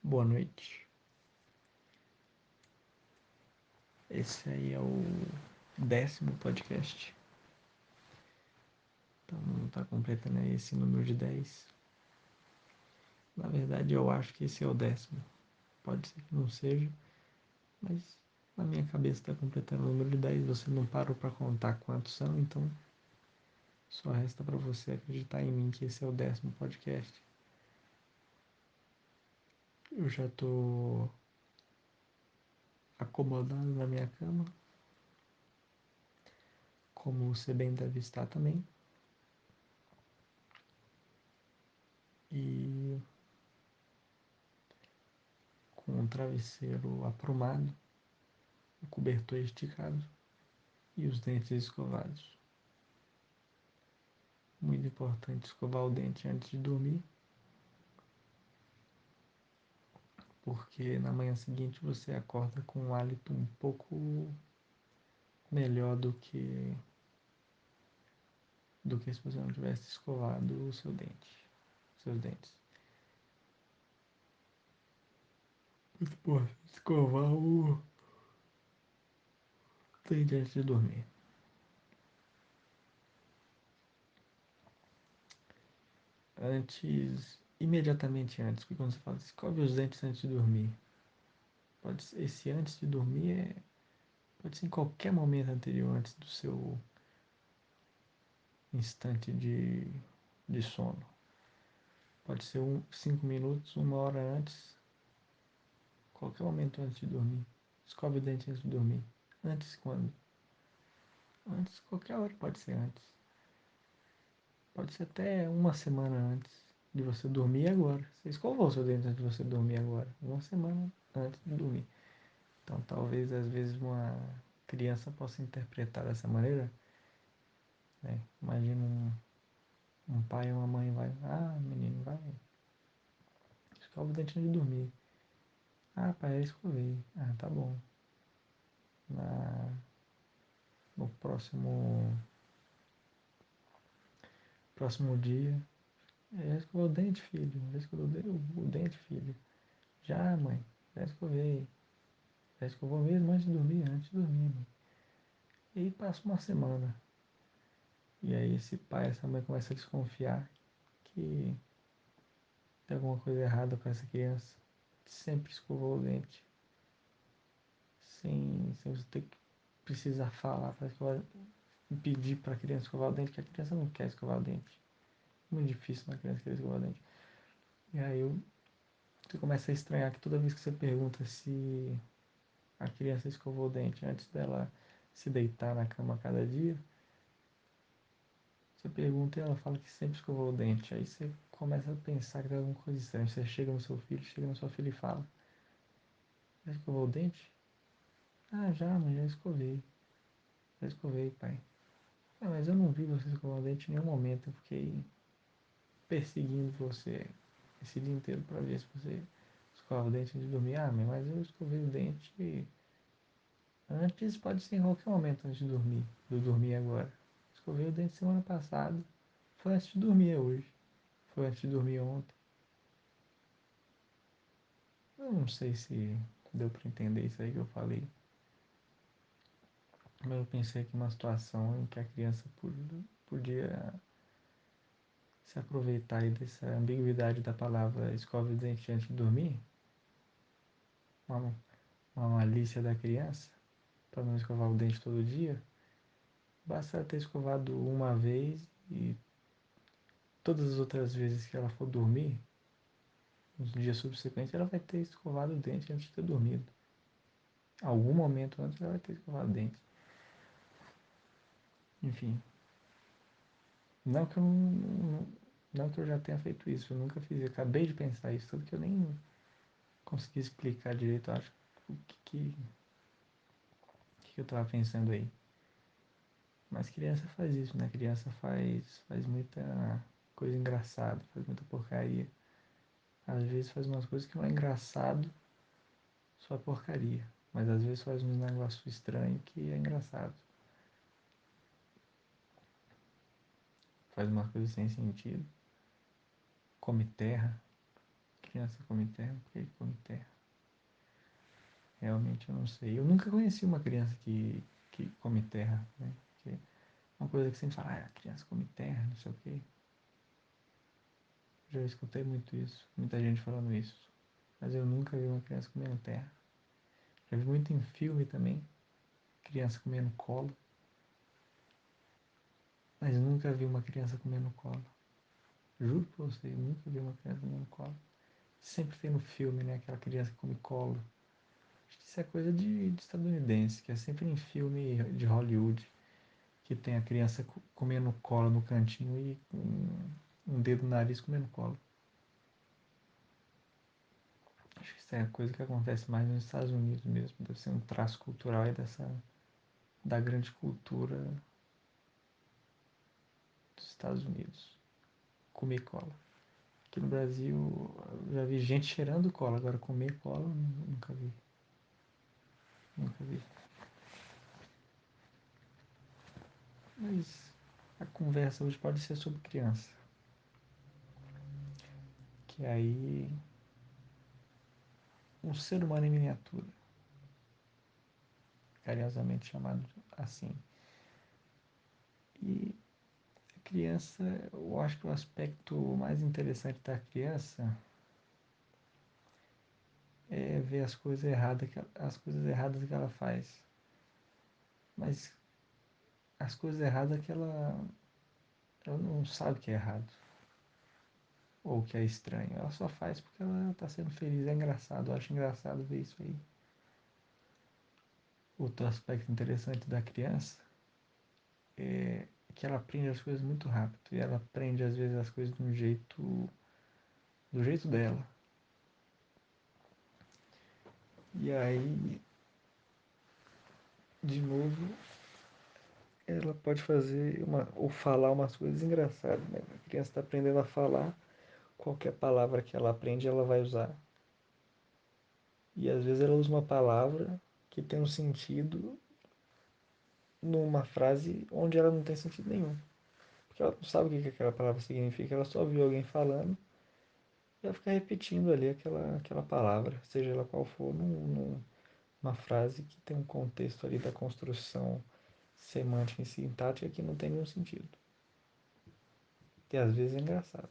Boa noite. Esse aí é o 10º podcast. Então tá completando aí esse número de 10. Na verdade eu acho que esse é o 10º. Pode ser que não seja, mas na minha cabeça tá completando o número de 10. Você não parou pra contar quantos são, então só resta pra você acreditar em mim que esse é o 10º podcast. Eu já tô acomodado na minha cama, como você bem deve estar também. E com um travesseiro aprumado, o cobertor esticado e os dentes escovados. Muito importante escovar o dente antes de dormir, porque na manhã seguinte você acorda com um hálito um pouco melhor do que se você não tivesse escovado o seu dente, seus dentes. Muito importante escovar o dente antes de dormir. Imediatamente antes, porque quando você fala escove os dentes antes de dormir, esse antes de dormir pode ser em qualquer momento anterior, antes do seu instante de sono. Pode ser 5 minutos, 1 hora antes, qualquer momento antes de dormir. Escove o dente antes de dormir. Antes quando? Antes, qualquer hora pode ser antes. Pode ser até uma semana antes de você dormir agora. Você escovou o seu dente antes de você dormir agora. Uma semana antes de dormir. Então talvez às vezes uma criança possa interpretar dessa maneira. Né? Imagina um pai ou uma mãe vai. Ah, menino, vai. Escova o dente antes de dormir. Ah, pai, eu escovei. Ah, tá bom. Na, no próximo dia. Já escovou o dente, filho. Já escovou o dente, filho. Já, mãe. Já escovei. Já escovou mesmo antes de dormir? Antes de dormir, mãe. E aí passa uma semana. E aí esse pai, essa mãe começa a desconfiar que tem alguma coisa errada com essa criança. Que sempre escovou o dente. Sem você ter que precisar falar para escovar, pedir para a criança escovar o dente, que a criança não quer escovar o dente. Muito difícil uma criança querer escovar o dente. E aí você começa a estranhar que toda vez que você pergunta se a criança escovou o dente antes dela se deitar na cama a cada dia, você pergunta e ela fala que sempre escovou o dente. Aí você começa a pensar que tem alguma coisa estranha. Você chega no seu filho, chega na sua filha e fala: Já escovou o dente? Ah, já, mas já escovei. Já escovei, pai. Ah, mas eu não vi você escovar o dente em nenhum momento. Eu fiquei perseguindo você esse dia inteiro para ver se você escova o dente antes de dormir. Ah, mas eu escovei o dente antes, pode ser em qualquer momento antes de dormir. Eu dormir agora. Escovei o dente semana passada. Foi antes de dormir hoje. Foi antes de dormir ontem. Eu não sei se deu para entender isso aí que eu falei. Mas eu pensei que uma situação em que a criança podia se aproveitar aí dessa ambiguidade da palavra escova o dente antes de dormir. Uma, uma malícia da criança para não escovar o dente todo dia. Basta ter escovado uma vez e todas as outras vezes que ela for dormir, nos dias subsequentes, ela vai ter escovado o dente antes de ter dormido. Algum momento antes ela vai ter escovado o dente. Enfim, não que eu não que eu já tenha feito isso, eu nunca fiz, eu acabei de pensar isso, tudo que eu nem consegui explicar direito, acho, o que eu estava pensando aí. Mas criança faz isso, né? Criança faz muita coisa engraçada, faz muita porcaria. Às vezes faz umas coisas que não é engraçado, só é porcaria. Mas às vezes faz um negócio estranho que é engraçado. Faz umas coisas sem sentido. Come terra. criança come terra? Por que come terra? Realmente eu não sei. Eu nunca conheci uma criança que come terra, né? Que é uma coisa que sempre fala, ah, a criança come terra, não sei o quê. Já escutei muito isso, muita gente falando isso. Mas eu nunca vi uma criança comendo terra. Já vi muito em filme também, criança comendo cola. Mas nunca vi uma criança comendo cola. Juro pra você, eu nunca vi uma criança comendo cola. Sempre tem no filme, né? Aquela criança que come cola. Acho que isso é coisa de estadunidense, que é sempre em filme de Hollywood, que tem a criança comendo cola no cantinho e um dedo no nariz comendo cola. Acho que isso é coisa que acontece mais nos Estados Unidos mesmo. Deve ser um traço cultural aí da grande cultura dos Estados Unidos. Comer cola. Aqui no Brasil eu já vi gente cheirando cola, agora comer cola nunca vi. Nunca vi. Mas a conversa hoje pode ser sobre criança. Que aí um ser humano em miniatura, carinhosamente chamado assim. E a criança, eu acho que o aspecto mais interessante da criança é ver as coisas erradas que ela faz. Mas as coisas erradas que ela não sabe que é errado. Ou que é estranho. Ela só faz porque ela está sendo feliz. É engraçado. Eu acho engraçado ver isso aí. Outro aspecto interessante da criança é que ela aprende as coisas muito rápido. E ela aprende, às vezes, as coisas do jeito dela. E aí, de novo, ela pode fazer ou falar umas coisas engraçadas, né? A criança está aprendendo a falar, qualquer palavra que ela aprende, ela vai usar. E às vezes ela usa uma palavra que tem um sentido numa frase onde ela não tem sentido nenhum. Porque ela não sabe o que aquela palavra significa, ela só ouviu alguém falando e ela fica repetindo ali aquela palavra, seja ela qual for, numa frase que tem um contexto ali da construção semântica e sintática que não tem nenhum sentido. E às vezes é engraçado.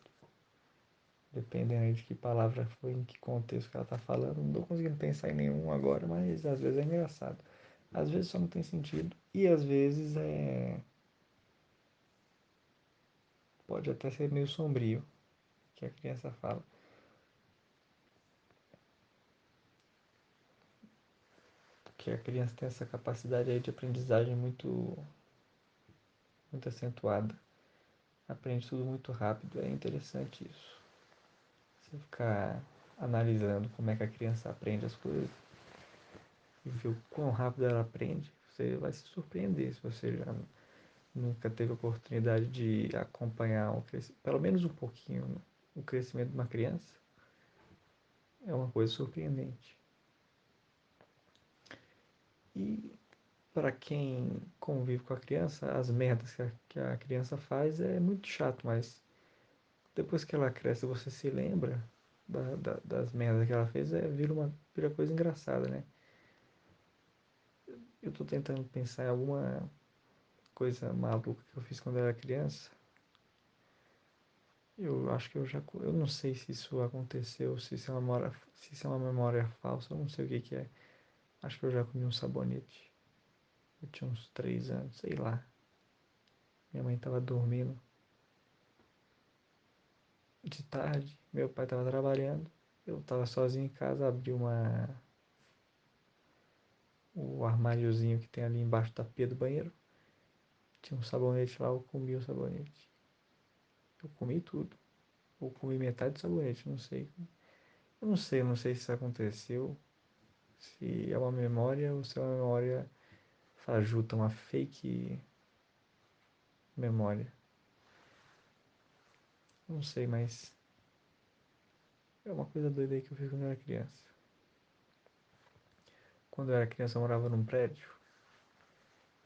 Dependendo aí de que palavra foi, em que contexto que ela está falando. Não estou conseguindo pensar em nenhum agora, mas às vezes é engraçado. Às vezes só não tem sentido. E às vezes pode até ser meio sombrio que a criança fala. Porque a criança tem essa capacidade aí de aprendizagem muito acentuada. Aprende tudo muito rápido. É interessante isso. Você ficar analisando como é que a criança aprende as coisas e ver o quão rápido ela aprende, você vai se surpreender se você já nunca teve a oportunidade de acompanhar pelo menos um pouquinho, né, o crescimento de uma criança. É uma coisa surpreendente. E para quem convive com a criança, as merdas que a criança faz é muito chato, mas depois que ela cresce, você se lembra das merdas que ela fez, vira coisa engraçada, né? Eu tô tentando pensar em alguma coisa maluca que eu fiz quando eu era criança. Eu acho que eu não sei se isso aconteceu, se isso é uma memória falsa, eu não sei o que que é. Acho que eu já comi um sabonete. Eu tinha uns 3 anos, sei lá. Minha mãe tava dormindo de tarde, meu pai tava trabalhando. Eu tava sozinho em casa, abri o armáriozinho que tem ali embaixo da pia do banheiro. Tinha um sabonete lá, eu comi o sabonete. Eu comi tudo. Ou comi metade do sabonete, não sei. Eu não sei se isso aconteceu, se é uma memória ou se é uma memória fajuta, uma fake memória. Não sei, mas é uma coisa doida aí que eu fiz quando eu era criança. Quando eu era criança eu morava num prédio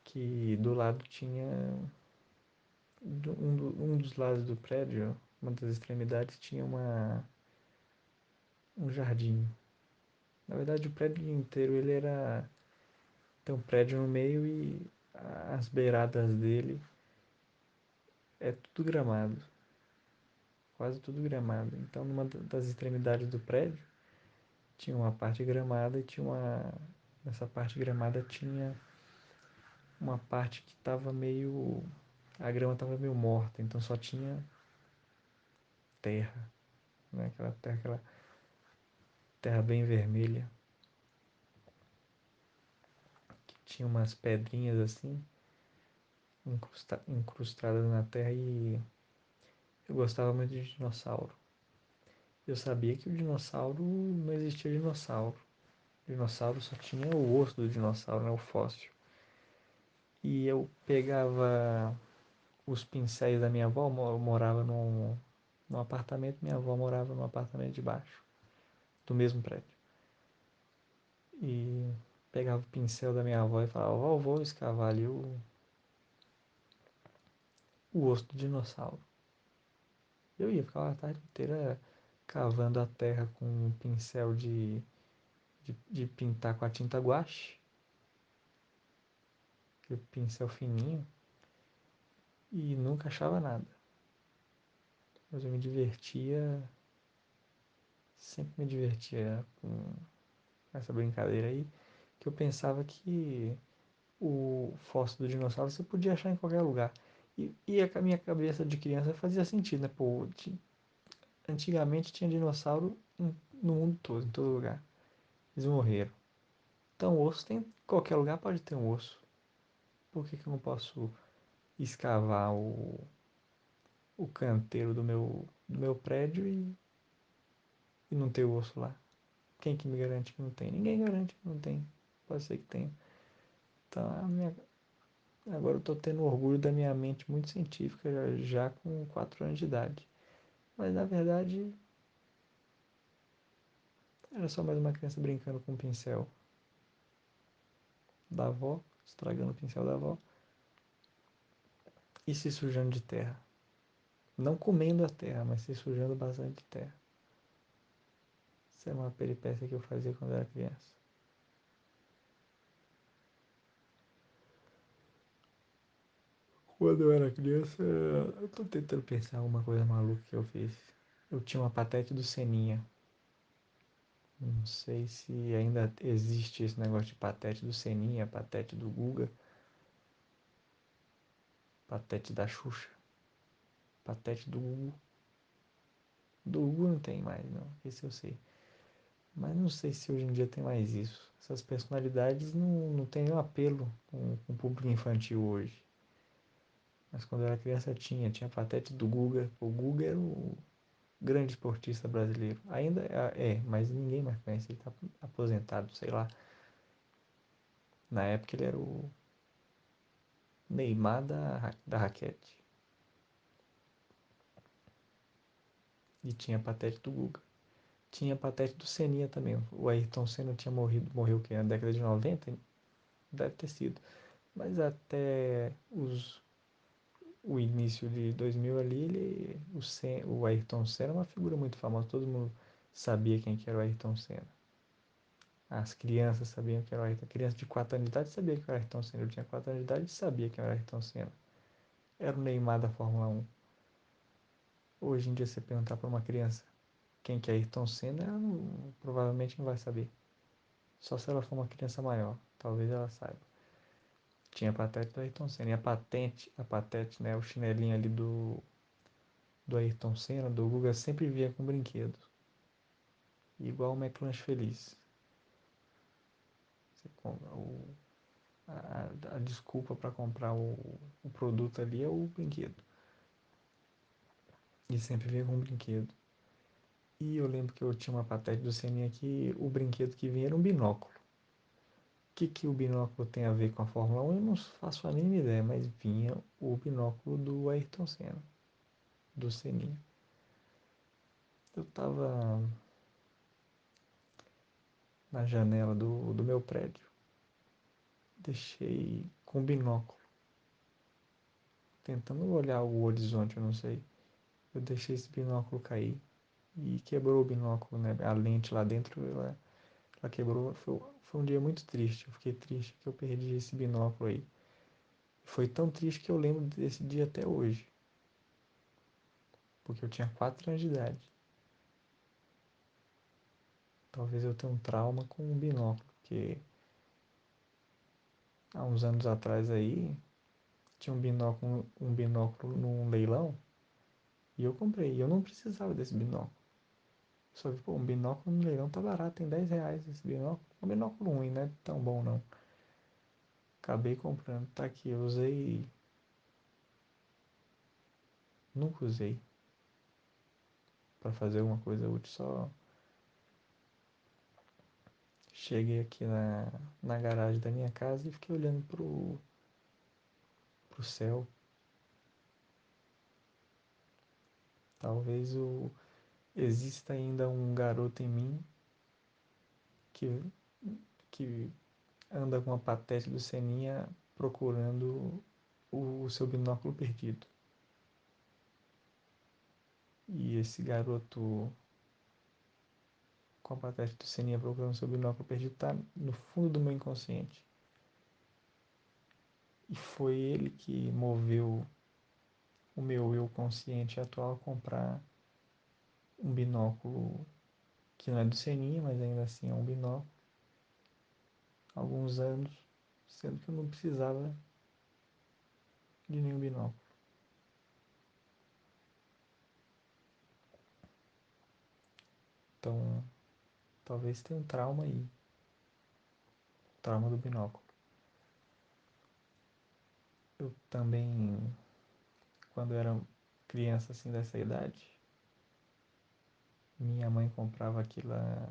que do lado tinha. Um dos lados do prédio, uma das extremidades, tinha um jardim. Na verdade, o prédio inteiro ele era tem um prédio no meio e as beiradas dele é tudo gramado, quase tudo gramado. Então, numa das extremidades do prédio tinha uma parte gramada e tinha uma nessa parte gramada tinha uma parte que estava meio a grama estava meio morta, então só tinha terra, né? Aquela terra bem vermelha, que tinha umas pedrinhas assim incrustadas na terra e eu gostava muito de dinossauro. Eu sabia que o dinossauro não existia dinossauro. O dinossauro só tinha o osso do dinossauro, né? O fóssil. E eu pegava os pincéis da minha avó, eu morava num apartamento, minha avó morava no apartamento de baixo, do mesmo prédio. E pegava o pincel da minha avó e falava, vó, vou escavar ali o osso do dinossauro. Eu ia ficar a tarde inteira cavando a terra com um pincel de pintar com a tinta guache, aquele pincel fininho, e nunca achava nada. Mas eu me divertia, sempre me divertia com essa brincadeira aí, que eu pensava que o fóssil do dinossauro você podia achar em qualquer lugar. E a minha cabeça de criança fazia sentido, né? Pô, antigamente tinha dinossauro no mundo todo, em todo lugar. Eles morreram. Então, osso tem. Qualquer lugar pode ter um osso. Por que eu não posso escavar o canteiro do meu prédio e não ter o osso lá? Quem que me garante que não tem? Ninguém garante que não tem. Pode ser que tenha. Então, agora eu estou tendo orgulho da minha mente muito científica, já com 4 anos de idade. Mas na verdade era só mais uma criança brincando com o pincel da avó, estragando o pincel da avó e se sujando de terra. Não comendo a terra, mas se sujando bastante de terra. Isso era uma peripécia que eu fazia quando eu era criança. Quando eu era criança, eu tô tentando pensar em alguma coisa maluca que eu fiz. Eu tinha uma patete do Seninha. Não sei se ainda existe esse negócio de patete do Seninha, patete do Guga, patete da Xuxa, patete do Gugu. Do Gugu não tem mais, não. Esse eu sei. Mas não sei se hoje em dia tem mais isso. Essas personalidades não têm nenhum apelo com o público infantil hoje. Mas quando eu era criança tinha patete do Guga. O Guga era o grande esportista brasileiro. Ainda é, mas ninguém mais conhece. Ele tá aposentado, sei lá. Na época ele era o Neymar da raquete. E tinha patete do Guga. Tinha patete do Seninha também. O Ayrton Senna tinha morreu que na década de 90? Deve ter sido. Mas até o início de 2000 ali, o Ayrton Senna é uma figura muito famosa. Todo mundo sabia quem que era o Ayrton Senna. As crianças sabiam que era o Ayrton. A criança de 4 anos de idade sabia que era o Ayrton Senna. Eu tinha 4 anos de idade e sabia que era o Ayrton Senna. Era o Neymar da Fórmula 1. Hoje em dia, você perguntar para uma criança quem que é Ayrton Senna, ela provavelmente não vai saber. Só se ela for uma criança maior. Talvez ela saiba. Tinha a patente do Ayrton Senna. E a patente, né? O chinelinho ali do Ayrton Senna, do Guga, sempre via com brinquedo. Igual o McLanche Feliz. Você compra a desculpa para comprar o produto ali é o brinquedo. E sempre vinha com um brinquedo. E eu lembro que eu tinha uma patente do Seninha que o brinquedo que vinha era um binóculo. O que o binóculo tem a ver com a Fórmula 1? Eu não faço a mínima ideia, mas vinha o binóculo do Ayrton Senna, do Seninha. Eu tava na janela do meu prédio. Deixei com binóculo, tentando olhar o horizonte, eu não sei. Eu deixei esse binóculo cair e quebrou o binóculo, né? A lente lá dentro, ela quebrou. Foi um dia muito triste. Eu fiquei triste que eu perdi esse binóculo aí. Foi tão triste que eu lembro desse dia até hoje. Porque eu tinha 4 anos de idade. Talvez eu tenha um trauma com o binóculo, porque há uns anos atrás aí tinha um binóculo num leilão e eu comprei. E eu não precisava desse binóculo. Só que, pô, um binóculo no leilão tá barato, tem R$ 10 esse binóculo. É um binóculo ruim, não é tão bom não. Acabei comprando, tá aqui, eu usei. Nunca usei pra fazer alguma coisa útil, só cheguei aqui na garagem da minha casa e fiquei olhando pro céu. Talvez exista ainda um garoto em mim que, que anda com a patete do Seninha procurando o seu binóculo perdido. E esse garoto com a patete do Seninha procurando o seu binóculo perdido está no fundo do meu inconsciente. E foi ele que moveu o meu eu consciente atual a comprar um binóculo que não é do Seninha, mas ainda assim é um binóculo. Há alguns anos, sendo que eu não precisava de nenhum binóculo. Então, talvez tenha um trauma aí. Trauma do binóculo. Eu também, quando eu era criança assim dessa idade, minha mãe comprava aquela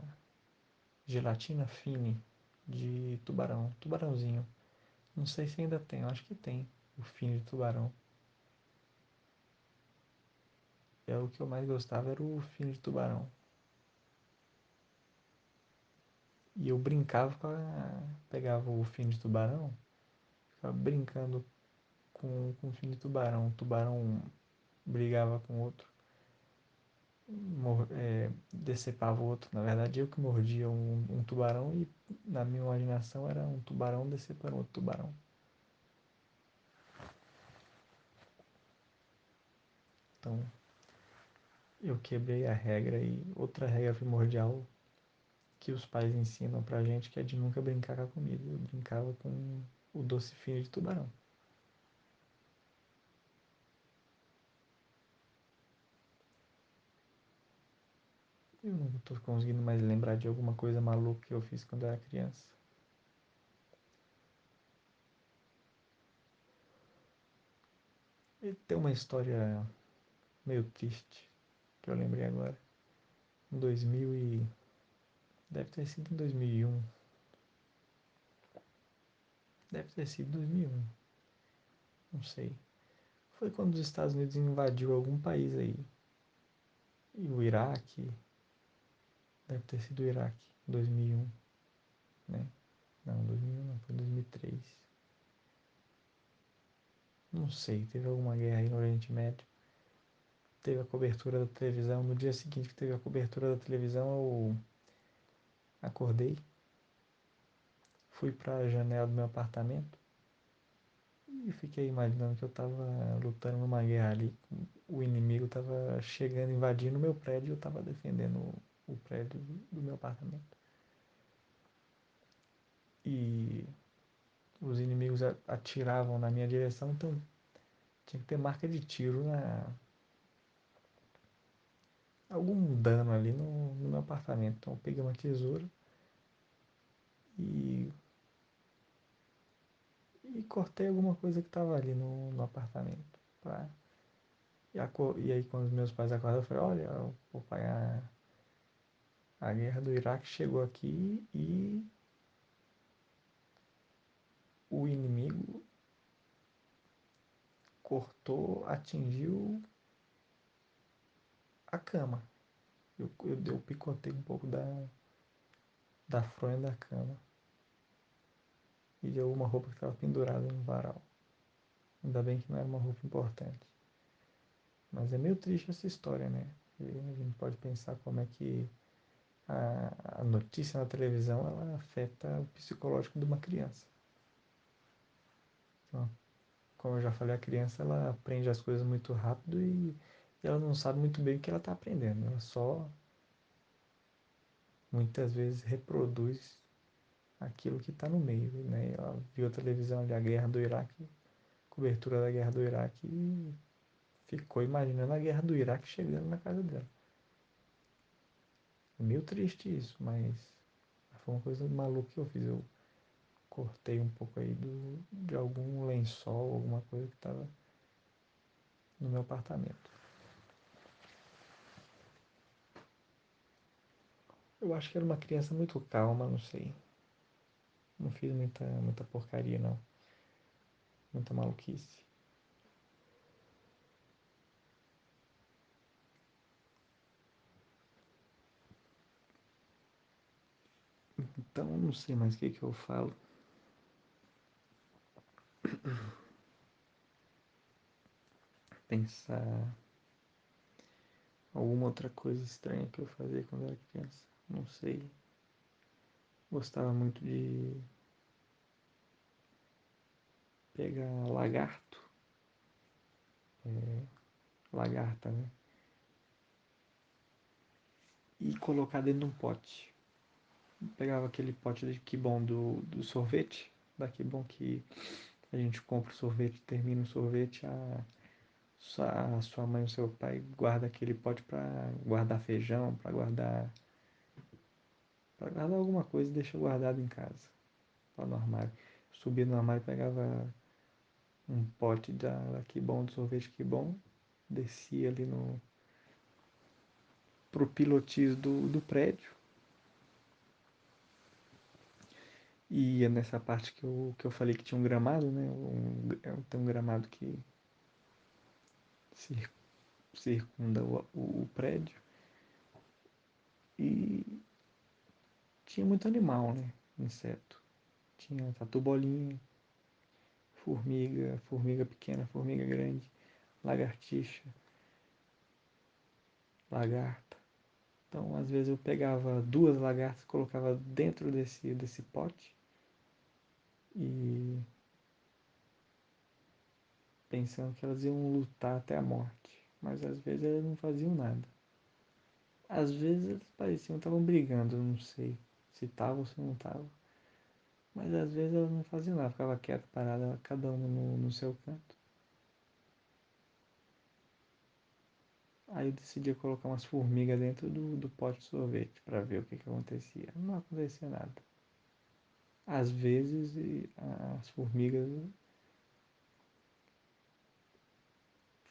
gelatina fine de tubarão, tubarãozinho. Não sei se ainda tem, eu acho que tem o fine de tubarão. É o que eu mais gostava era o fine de tubarão. E eu brincava pegava o fine de tubarão, ficava brincando com o fine de tubarão. O tubarão brigava com o outro, decepava o outro. Na verdade, eu que mordia um tubarão e na minha imaginação era um tubarão decepando outro tubarão. Então, eu quebrei a regra e outra regra primordial que os pais ensinam pra gente que é de nunca brincar com a comida. Eu brincava com o doce fino de tubarão. Eu não tô conseguindo mais lembrar de alguma coisa maluca que eu fiz quando eu era criança. E tem uma história meio triste que eu lembrei agora. Em 2000 e... Deve ter sido em 2001. Deve ter sido 2001. Não sei. Foi quando os Estados Unidos invadiu algum país aí. E o Iraque. Deve ter sido o Iraque. 2001, né? Não, 2001 não. Foi 2003. Não sei. Teve alguma guerra aí no Oriente Médio. Teve a cobertura da televisão. No dia seguinte que teve a cobertura da televisão, eu acordei. Fui para a janela do meu apartamento. E fiquei imaginando que eu tava lutando numa guerra ali. O inimigo tava chegando, invadindo o meu prédio e eu tava defendendo o prédio do meu apartamento. E os inimigos atiravam na minha direção, então tinha que ter marca de tiro algum dano ali no meu apartamento. Então eu peguei uma tesoura e, e cortei alguma coisa que tava ali no apartamento. Pra, e aí quando os meus pais acordaram, eu falei, olha, o pai, a guerra do Iraque chegou aqui e o inimigo cortou, atingiu a cama. Eu picotei um pouco da fronha da cama e de alguma roupa que estava pendurada no varal. Ainda bem que não era uma roupa importante. Mas é meio triste essa história, né? E a gente pode pensar como é que a notícia na televisão ela afeta o psicológico de uma criança. Então, como eu já falei, a criança ela aprende as coisas muito rápido e ela não sabe muito bem o que ela está aprendendo. Ela só muitas vezes reproduz aquilo que está no meio. Né? Ela viu a televisão ali, a guerra do Iraque, cobertura da guerra do Iraque e ficou imaginando a guerra do Iraque chegando na casa dela. É meio triste isso, mas foi uma coisa maluca que eu fiz. Eu cortei um pouco aí de algum lençol, alguma coisa que estava no meu apartamento. Eu acho que era uma criança muito calma, não sei. Não fiz muita porcaria, não. Muita maluquice. Então, não sei mais o que eu falo. Pensar alguma outra coisa estranha que eu fazia quando era criança. Não sei. Gostava muito de pegar lagarto. Lagarta, né? E colocar dentro de um pote. Pegava aquele pote de Kibon do sorvete. Da Kibon que a gente compra o sorvete, termina o sorvete, a sua mãe ou seu pai guarda aquele pote para guardar feijão, para guardar alguma coisa e deixa guardado em casa, lá no armário. Subia no armário, pegava um pote da Que Bom, do sorvete Que Bom, descia ali pro pilotis do prédio e ia nessa parte que eu falei que tinha um gramado, né? Tem um gramado que circunda o prédio e tinha muito animal, né? Inseto. Tinha tatu-bolinha, formiga pequena, formiga grande, lagartixa, lagarta. Então, às vezes eu pegava duas lagartas, colocava dentro desse pote e pensando que elas iam lutar até a morte. Mas às vezes elas não faziam nada. Às vezes eles pareciam que estavam brigando, não sei se estavam ou se não estavam. Mas às vezes elas não faziam nada, ficava quieta, parada, cada uma no seu canto. Aí eu decidi colocar umas formigas dentro do pote de sorvete para ver o que acontecia. Não acontecia nada. Às vezes as formigas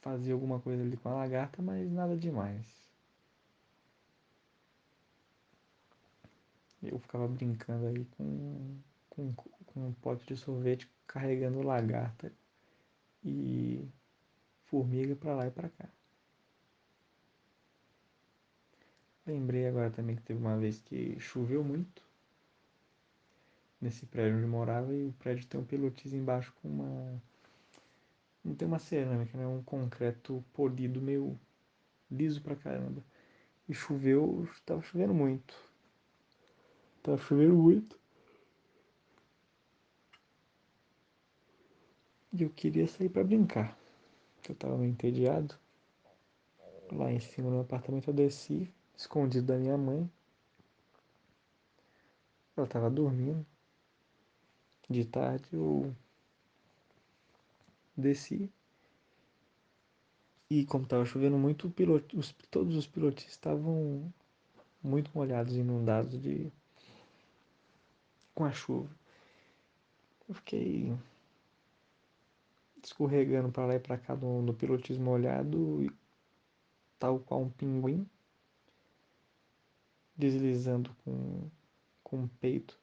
faziam alguma coisa ali com a lagarta, mas nada demais. Eu ficava brincando aí com um pote de sorvete carregando lagarta e formiga para lá e para cá. Lembrei agora também que teve uma vez que choveu muito nesse prédio onde eu morava e o prédio tem um pilotis embaixo com uma. Não tem uma cerâmica, né? Um concreto polido meio liso pra caramba. E choveu, tava chovendo muito. Tava chovendo muito. E eu queria sair pra brincar. Eu tava meio entediado. Lá em cima no apartamento eu desci, escondido da minha mãe. Ela tava dormindo. De tarde eu desci. E como tava chovendo muito, todos os pilotis estavam muito molhados, inundados com a chuva. Eu fiquei escorregando para lá e para cá no pilotis molhado, tal qual um pinguim, deslizando com o peito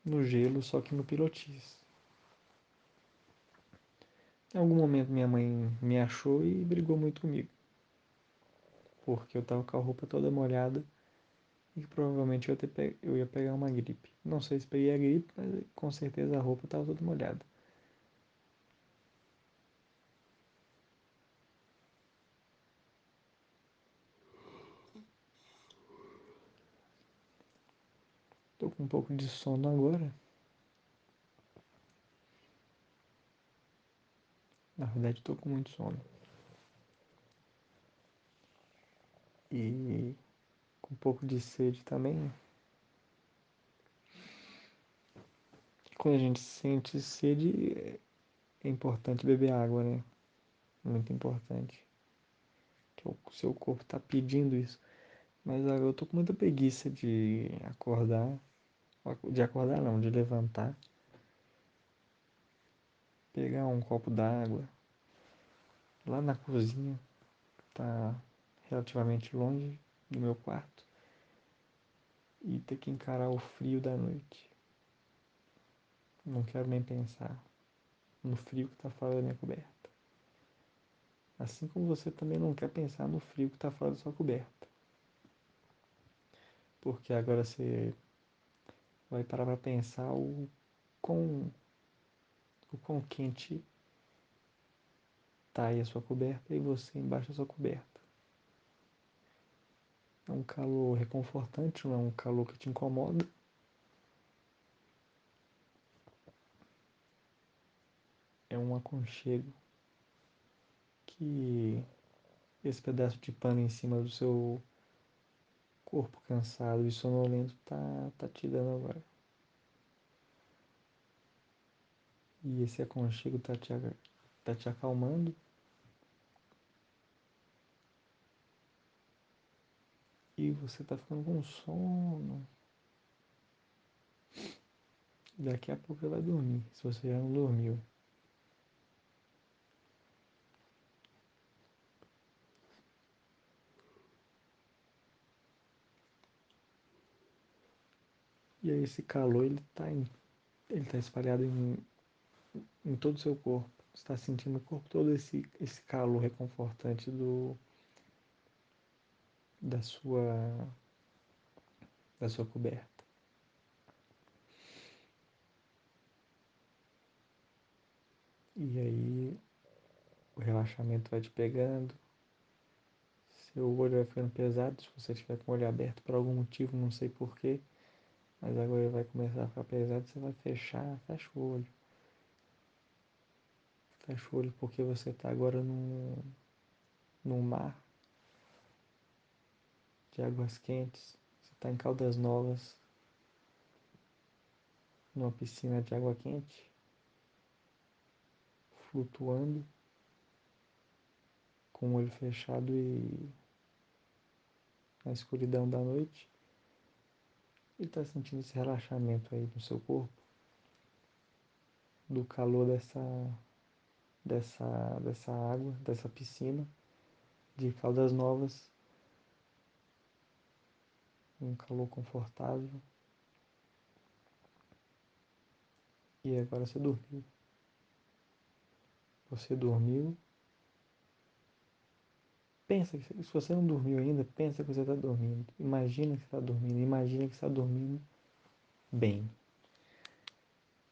no gelo, só que no pilotis. Em algum momento minha mãe me achou e brigou muito comigo, porque eu tava com a roupa toda molhada e que provavelmente eu ia pegar uma gripe. Não sei se peguei a gripe, mas com certeza a roupa estava toda molhada. Tô com um pouco de sono agora. Na verdade, tô com muito sono. E com um pouco de sede também. Quando a gente sente sede, é importante beber água, né? Muito importante. Que o seu corpo tá pedindo isso. Mas agora eu tô com muita preguiça de acordar. De acordar não, de levantar. Pegar um copo d'água lá na cozinha. Tá relativamente longe do meu quarto. E ter que encarar o frio da noite. Não quero nem pensar no frio que tá fora da minha coberta. Assim como você também não quer pensar no frio que tá fora da sua coberta. Porque agora você vai parar pra pensar quão, o quão quente tá aí a sua coberta e você embaixo da sua coberta. É um calor reconfortante, não é um calor que te incomoda. É um aconchego que esse pedaço de pano em cima do seu corpo cansado e sonolento tá te dando agora. E esse aconchego tá te acalmando. E você tá ficando com sono. Daqui a pouco você vai dormir, se você já não dormiu. E aí esse calor, ele tá espalhado em todo o seu corpo. Você está sentindo o corpo todo esse calor reconfortante da sua, da sua coberta. E aí o relaxamento vai te pegando, seu olho vai ficando pesado se você estiver com o olho aberto por algum motivo, não sei porquê, mas agora ele vai começar a ficar pesado, você vai fechar, fecha o olho. Fecha o olho porque você está agora num mar de águas quentes. Você está em Caldas Novas, numa piscina de água quente, flutuando, com o olho fechado e na escuridão da noite. E está sentindo esse relaxamento aí no seu corpo, do calor dessa água, dessa piscina de Caldas Novas, um calor confortável. E agora você dormiu. Você dormiu. Pensa que se você não dormiu ainda, pensa que você está dormindo. Imagina que você está dormindo. Imagina que você está dormindo bem.